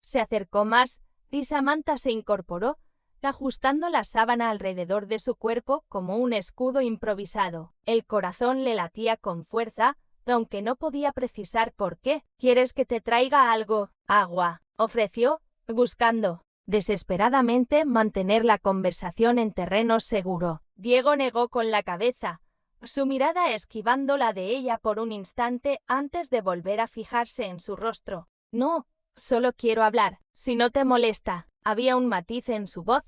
Se acercó más, y Samantha se incorporó, ajustando la sábana alrededor de su cuerpo como un escudo improvisado. El corazón le latía con fuerza, aunque no podía precisar por qué. ¿Quieres que te traiga algo? Agua, ofreció, buscando desesperadamente mantener la conversación en terreno seguro. Diego negó con la cabeza, su mirada esquivando la de ella por un instante antes de volver a fijarse en su rostro. No, solo quiero hablar, si no te molesta. Había un matiz en su voz,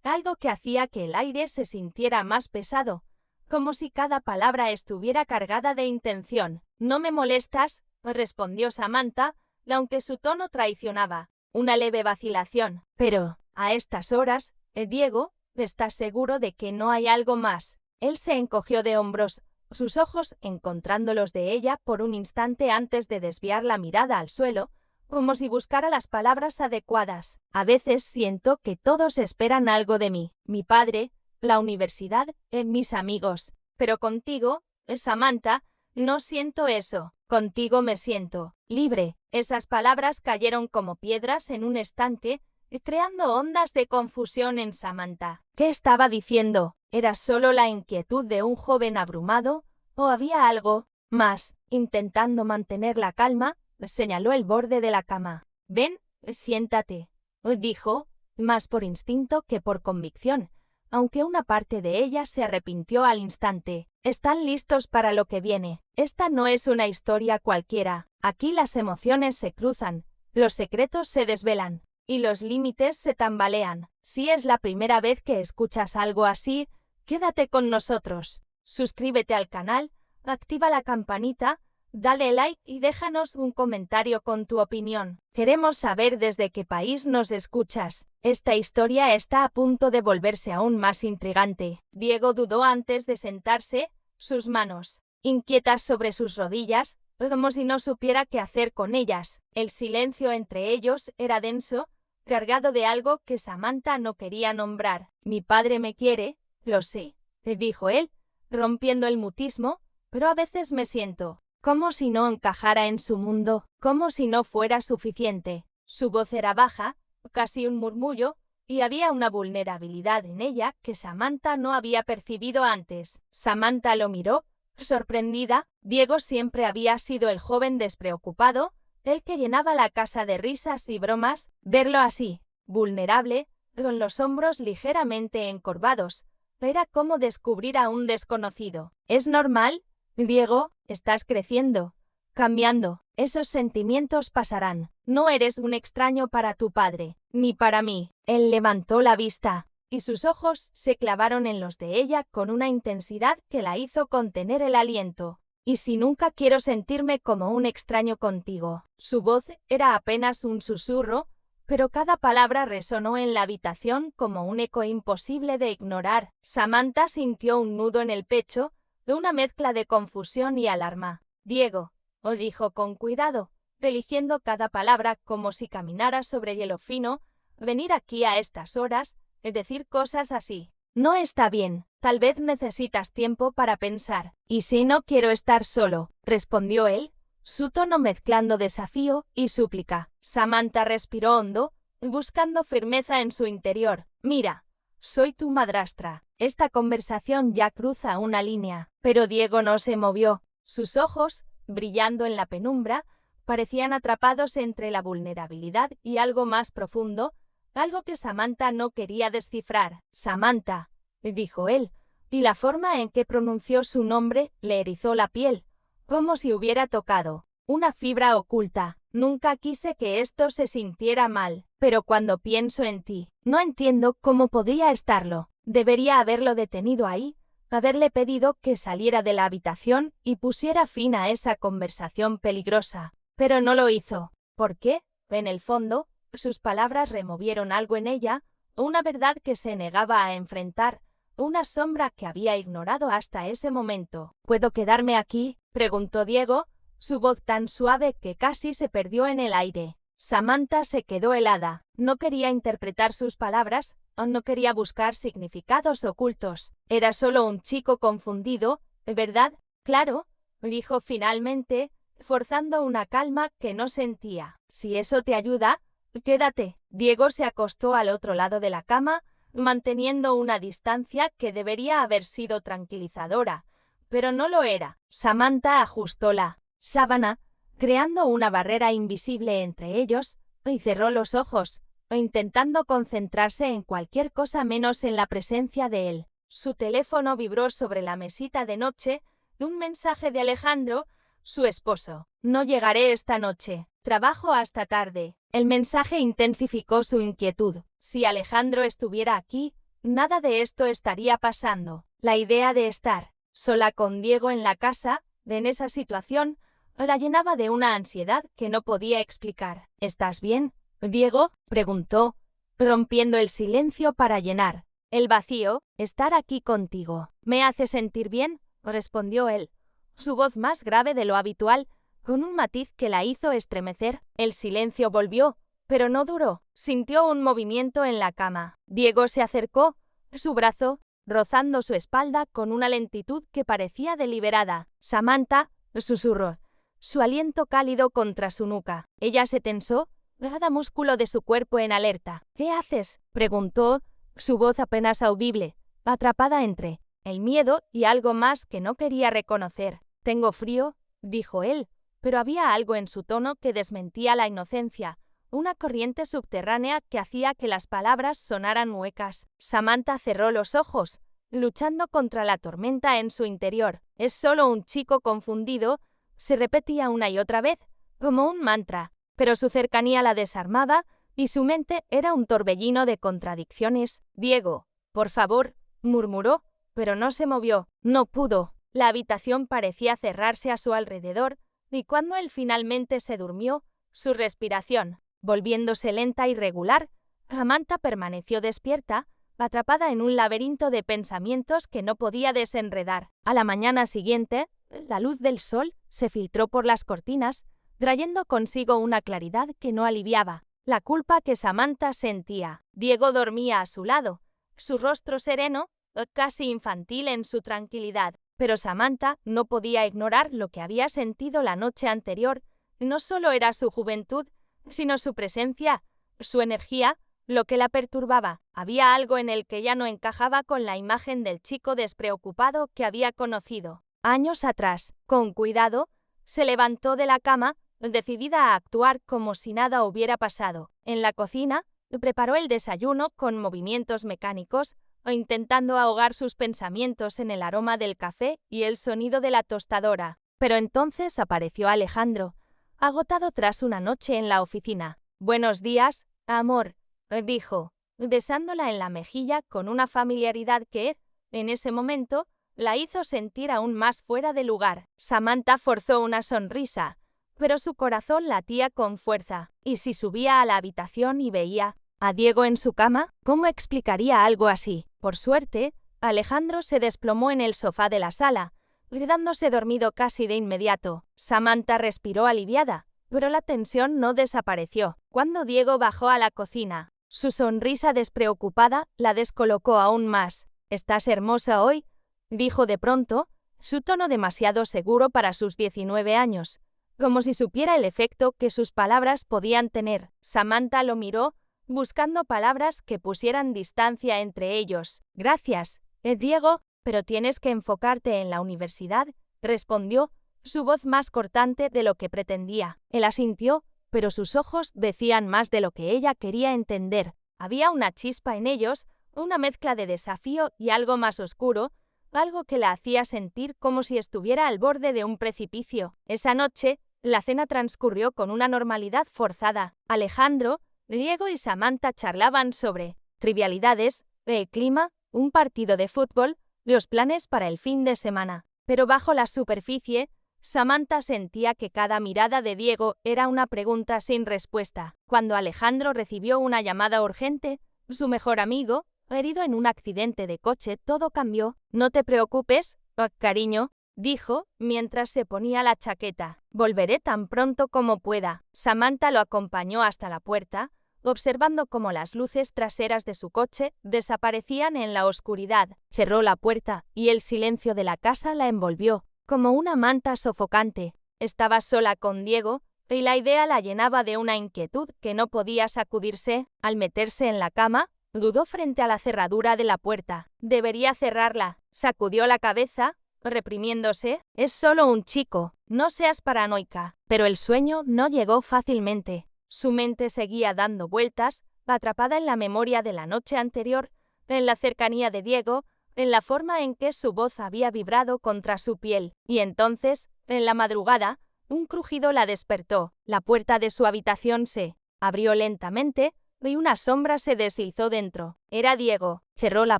algo que hacía que el aire se sintiera más pesado, como si cada palabra estuviera cargada de intención. No me molestas, respondió Samantha, aunque su tono traicionaba una leve vacilación. Pero, a estas horas, Diego, ¿estás seguro de que no hay algo más? Él se encogió de hombros, sus ojos encontrando los de ella por un instante antes de desviar la mirada al suelo, como si buscara las palabras adecuadas. A veces siento que todos esperan algo de mí, mi padre, la universidad, mis amigos. Pero contigo, Samantha, no siento eso. Contigo me siento libre. Esas palabras cayeron como piedras en un estanque, creando ondas de confusión en Samantha. ¿Qué estaba diciendo? ¿Era solo la inquietud de un joven abrumado? ¿O había algo más? Intentando mantener la calma, señaló el borde de la cama. Ven, siéntate, dijo, más por instinto que por convicción, aunque una parte de ella se arrepintió al instante. Están listos para lo que viene. Esta no es una historia cualquiera. Aquí las emociones se cruzan, los secretos se desvelan, y los límites se tambalean. Si es la primera vez que escuchas algo así, quédate con nosotros. Suscríbete al canal, activa la campanita, dale like y déjanos un comentario con tu opinión. Queremos saber desde qué país nos escuchas. Esta historia está a punto de volverse aún más intrigante. Diego dudó antes de sentarse, sus manos inquietas sobre sus rodillas, como si no supiera qué hacer con ellas. El silencio entre ellos era denso, cargado de algo que Samantha no quería nombrar. Mi padre me quiere, lo sé, dijo él, rompiendo el mutismo, pero a veces me siento como si no encajara en su mundo, como si no fuera suficiente. Su voz era baja, casi un murmullo, y había una vulnerabilidad en ella que Samantha no había percibido antes. Samantha lo miró, sorprendida. Diego siempre había sido el joven despreocupado, el que llenaba la casa de risas y bromas. Verlo así, vulnerable, con los hombros ligeramente encorvados, era como descubrir a un desconocido. ¿Es normal? Diego, estás creciendo, cambiando. Esos sentimientos pasarán. No eres un extraño para tu padre, ni para mí. Él levantó la vista, y sus ojos se clavaron en los de ella con una intensidad que la hizo contener el aliento. ¿Y si nunca quiero sentirme como un extraño contigo? Su voz era apenas un susurro, pero cada palabra resonó en la habitación como un eco imposible de ignorar. Samantha sintió un nudo en el pecho, de una mezcla de confusión y alarma. Diego, dijo con cuidado, eligiendo cada palabra como si caminara sobre hielo fino, venir aquí a estas horas, decir cosas así. No está bien, tal vez necesitas tiempo para pensar. Y si no quiero estar solo, respondió él, su tono mezclando desafío y súplica. Samantha respiró hondo, buscando firmeza en su interior. Mira, soy tu madrastra. Esta conversación ya cruza una línea. Pero Diego no se movió. Sus ojos, brillando en la penumbra, parecían atrapados entre la vulnerabilidad y algo más profundo, algo que Samantha no quería descifrar. Samantha, dijo él, y la forma en que pronunció su nombre le erizó la piel, como si hubiera tocado una fibra oculta. Nunca quise que esto se sintiera mal, pero cuando pienso en ti, no entiendo cómo podría estarlo. Debería haberlo detenido ahí, haberle pedido que saliera de la habitación y pusiera fin a esa conversación peligrosa. Pero no lo hizo. ¿Por qué? En el fondo, sus palabras removieron algo en ella, una verdad que se negaba a enfrentar, una sombra que había ignorado hasta ese momento. ¿Puedo quedarme aquí?, preguntó Diego, su voz tan suave que casi se perdió en el aire. Samantha se quedó helada. No quería interpretar sus palabras, no quería buscar significados ocultos. Era solo un chico confundido, ¿verdad? Claro, dijo finalmente, forzando una calma que no sentía. Si eso te ayuda, Quédate. Diego se acostó al otro lado de la cama, manteniendo una distancia que debería haber sido tranquilizadora, pero no lo era. Samantha ajustó la sábana, creando una barrera invisible entre ellos, y cerró los ojos, intentando concentrarse en cualquier cosa menos en la presencia de él. Su teléfono vibró sobre la mesita de noche, un mensaje de Alejandro, su esposo. No llegaré esta noche. Trabajo hasta tarde. El mensaje intensificó su inquietud. Si Alejandro estuviera aquí, nada de esto estaría pasando. La idea de estar sola con Diego en la casa, en esa situación, la llenaba de una ansiedad que no podía explicar. ¿Estás bien, Diego?, preguntó, rompiendo el silencio para llenar el vacío. Estar aquí contigo me hace sentir bien, respondió él, su voz más grave de lo habitual, con un matiz que la hizo estremecer. El silencio volvió, pero no duró. Sintió un movimiento en la cama. Diego se acercó, su brazo rozando su espalda con una lentitud que parecía deliberada. Samantha, susurró, su aliento cálido contra su nuca. Ella se tensó, cada músculo de su cuerpo en alerta. ¿Qué haces?, preguntó, su voz apenas audible, atrapada entre el miedo y algo más que no quería reconocer. Tengo frío, dijo él, pero había algo en su tono que desmentía la inocencia, una corriente subterránea que hacía que las palabras sonaran huecas. Samantha cerró los ojos, luchando contra la tormenta en su interior. Es solo un chico confundido, se repetía una y otra vez, como un mantra, pero su cercanía la desarmaba y su mente era un torbellino de contradicciones. Diego, por favor, murmuró, pero no se movió. No pudo. La habitación parecía cerrarse a su alrededor, y cuando él finalmente se durmió, su respiración, volviéndose lenta y regular, Samantha permaneció despierta, atrapada en un laberinto de pensamientos que no podía desenredar. A la mañana siguiente, la luz del sol se filtró por las cortinas, trayendo consigo una claridad que no aliviaba la culpa que Samantha sentía. Diego dormía a su lado, su rostro sereno, casi infantil en su tranquilidad, pero Samantha no podía ignorar lo que había sentido la noche anterior. No solo era su juventud, sino su presencia, su energía, lo que la perturbaba. Había algo en él que ya no encajaba con la imagen del chico despreocupado que había conocido años atrás. Con cuidado, se levantó de la cama, decidida a actuar como si nada hubiera pasado. En la cocina, preparó el desayuno con movimientos mecánicos, intentando ahogar sus pensamientos en el aroma del café y el sonido de la tostadora. Pero entonces apareció Alejandro, agotado tras una noche en la oficina. «Buenos días, amor», dijo, besándola en la mejilla con una familiaridad que, en ese momento, la hizo sentir aún más fuera de lugar. Samantha forzó una sonrisa, pero su corazón latía con fuerza. ¿Y si subía a la habitación y veía a Diego en su cama? ¿Cómo explicaría algo así? Por suerte, Alejandro se desplomó en el sofá de la sala, quedándose dormido casi de inmediato. Samantha respiró aliviada, pero la tensión no desapareció. Cuando Diego bajó a la cocina, su sonrisa despreocupada la descolocó aún más. «Estás hermosa hoy», dijo de pronto, su tono demasiado seguro para sus 19 años, como si supiera el efecto que sus palabras podían tener. Samantha lo miró, buscando palabras que pusieran distancia entre ellos. «Gracias, Diego, pero tienes que enfocarte en la universidad», respondió, su voz más cortante de lo que pretendía. Él asintió, pero sus ojos decían más de lo que ella quería entender. Había una chispa en ellos, una mezcla de desafío y algo más oscuro, algo que la hacía sentir como si estuviera al borde de un precipicio. Esa noche, la cena transcurrió con una normalidad forzada. Alejandro, Diego y Samantha charlaban sobre trivialidades, el clima, un partido de fútbol, los planes para el fin de semana. Pero bajo la superficie, Samantha sentía que cada mirada de Diego era una pregunta sin respuesta. Cuando Alejandro recibió una llamada urgente, su mejor amigo, herido en un accidente de coche, todo cambió. «No te preocupes, cariño», dijo, mientras se ponía la chaqueta. «Volveré tan pronto como pueda». Samantha lo acompañó hasta la puerta, observando cómo las luces traseras de su coche desaparecían en la oscuridad. Cerró la puerta, y el silencio de la casa la envolvió, como una manta sofocante. Estaba sola con Diego, y la idea la llenaba de una inquietud que no podía sacudirse. Al meterse en la cama, dudó frente a la cerradura de la puerta. Debería cerrarla. Sacudió la cabeza, reprimiéndose. Es solo un chico, no seas paranoica. Pero el sueño no llegó fácilmente. Su mente seguía dando vueltas, atrapada en la memoria de la noche anterior, en la cercanía de Diego, en la forma en que su voz había vibrado contra su piel. Y entonces, en la madrugada, un crujido la despertó. La puerta de su habitación se abrió lentamente y una sombra se deslizó dentro. Era Diego. Cerró la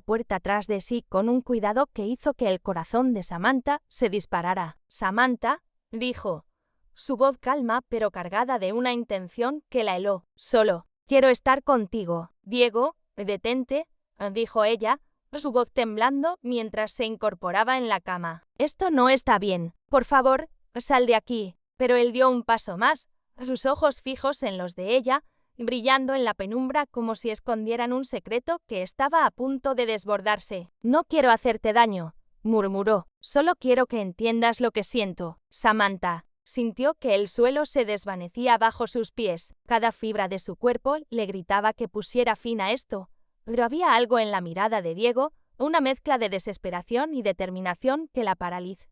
puerta tras de sí con un cuidado que hizo que el corazón de Samantha se disparara. «Samantha», dijo, su voz calma pero cargada de una intención que la heló. «Solo quiero estar contigo». «Diego, detente», dijo ella, su voz temblando mientras se incorporaba en la cama. «Esto no está bien. Por favor, sal de aquí». Pero él dio un paso más, sus ojos fijos en los de ella, brillando en la penumbra como si escondieran un secreto que estaba a punto de desbordarse. «No quiero hacerte daño», murmuró. «Solo quiero que entiendas lo que siento». Samantha sintió que el suelo se desvanecía bajo sus pies. Cada fibra de su cuerpo le gritaba que pusiera fin a esto. Pero había algo en la mirada de Diego, una mezcla de desesperación y determinación que la paralizó.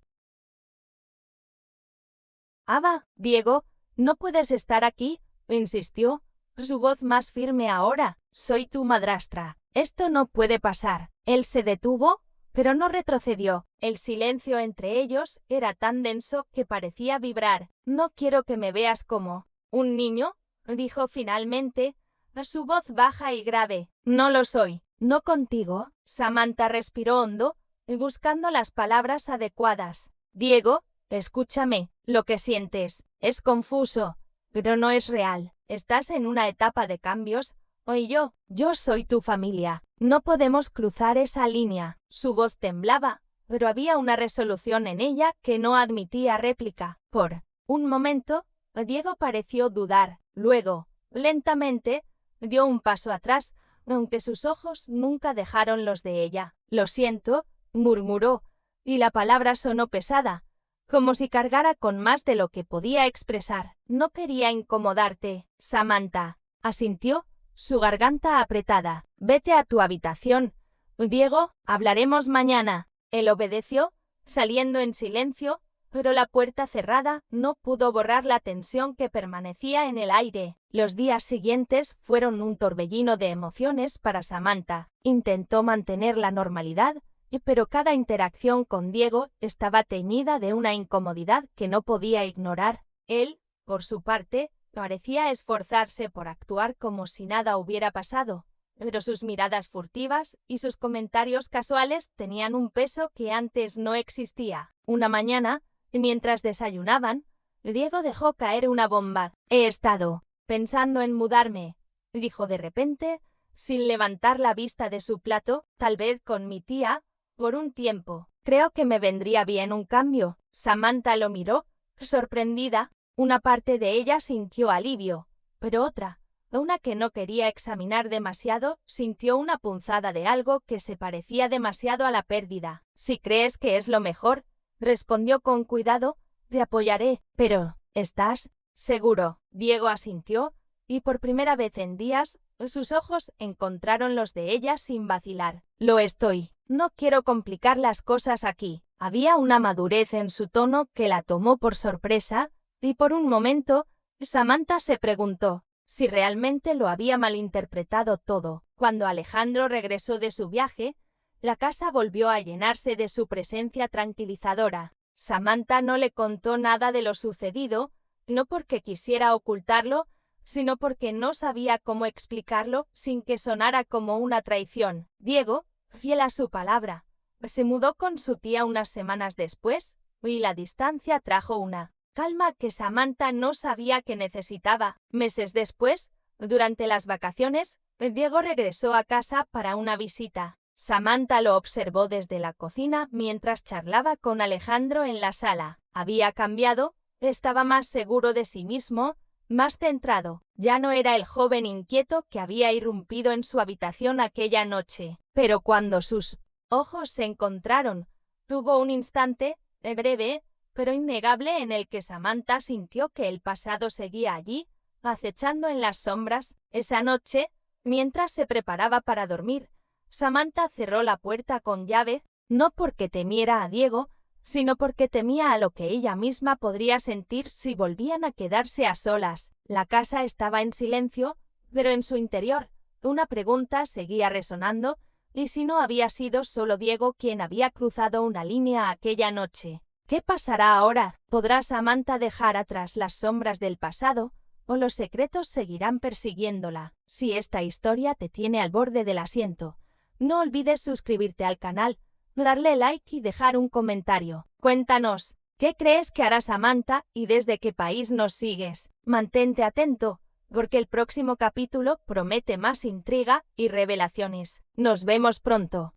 «Ava, Diego, no puedes estar aquí», insistió, su voz más firme ahora. «Soy tu madrastra. Esto no puede pasar». Él se detuvo, pero no retrocedió. El silencio entre ellos era tan denso que parecía vibrar. «No quiero que me veas como un niño», dijo finalmente, su voz baja y grave. «No lo soy. No contigo». Samantha respiró hondo, buscando las palabras adecuadas. «Diego, escúchame. Lo que sientes es confuso, pero no es real. Estás en una etapa de cambios, y yo soy tu familia. No podemos cruzar esa línea». Su voz temblaba, pero había una resolución en ella que no admitía réplica. Por un momento, Diego pareció dudar. Luego, lentamente, dio un paso atrás, aunque sus ojos nunca dejaron los de ella. «Lo siento», murmuró, y la palabra sonó pesada, como si cargara con más de lo que podía expresar. «No quería incomodarte», Samantha asintió, su garganta apretada. «Vete a tu habitación. Diego, hablaremos mañana». Él obedeció, saliendo en silencio, pero la puerta cerrada no pudo borrar la tensión que permanecía en el aire. Los días siguientes fueron un torbellino de emociones para Samantha. Intentó mantener la normalidad, pero cada interacción con Diego estaba teñida de una incomodidad que no podía ignorar. Él, por su parte, parecía esforzarse por actuar como si nada hubiera pasado, pero sus miradas furtivas y sus comentarios casuales tenían un peso que antes no existía. Una mañana, mientras desayunaban, Diego dejó caer una bomba. «He estado pensando en mudarme», dijo de repente, sin levantar la vista de su plato, «tal vez con mi tía, por un tiempo. Creo que me vendría bien un cambio». Samantha lo miró, sorprendida. Una parte de ella sintió alivio, pero otra, una que no quería examinar demasiado, sintió una punzada de algo que se parecía demasiado a la pérdida. «Si crees que es lo mejor», respondió con cuidado, «te apoyaré». «Pero, ¿estás seguro?». Diego asintió, y por primera vez en días, sus ojos encontraron los de ella sin vacilar. «Lo estoy. No quiero complicar las cosas aquí». Había una madurez en su tono que la tomó por sorpresa, y por un momento, Samantha se preguntó si realmente lo había malinterpretado todo. Cuando Alejandro regresó de su viaje, la casa volvió a llenarse de su presencia tranquilizadora. Samantha no le contó nada de lo sucedido, no porque quisiera ocultarlo, sino porque no sabía cómo explicarlo sin que sonara como una traición. Diego, fiel a su palabra, se mudó con su tía unas semanas después, y la distancia trajo una calma que Samantha no sabía que necesitaba. Meses después, durante las vacaciones, Diego regresó a casa para una visita. Samantha lo observó desde la cocina mientras charlaba con Alejandro en la sala. Había cambiado, estaba más seguro de sí mismo, más centrado. Ya no era el joven inquieto que había irrumpido en su habitación aquella noche. Pero cuando sus ojos se encontraron, tuvo un instante, breve, pero innegable en el que Samantha sintió que el pasado seguía allí, acechando en las sombras. Esa noche, mientras se preparaba para dormir, Samantha cerró la puerta con llave, no porque temiera a Diego, sino porque temía a lo que ella misma podría sentir si volvían a quedarse a solas. La casa estaba en silencio, pero en su interior, una pregunta seguía resonando, ¿y si no había sido solo Diego quien había cruzado una línea aquella noche? ¿Qué pasará ahora? ¿Podrá Samantha dejar atrás las sombras del pasado, o los secretos seguirán persiguiéndola? Si esta historia te tiene al borde del asiento, no olvides suscribirte al canal, darle like y dejar un comentario. Cuéntanos, ¿qué crees que hará Samantha y desde qué país nos sigues? Mantente atento, porque el próximo capítulo promete más intriga y revelaciones. Nos vemos pronto.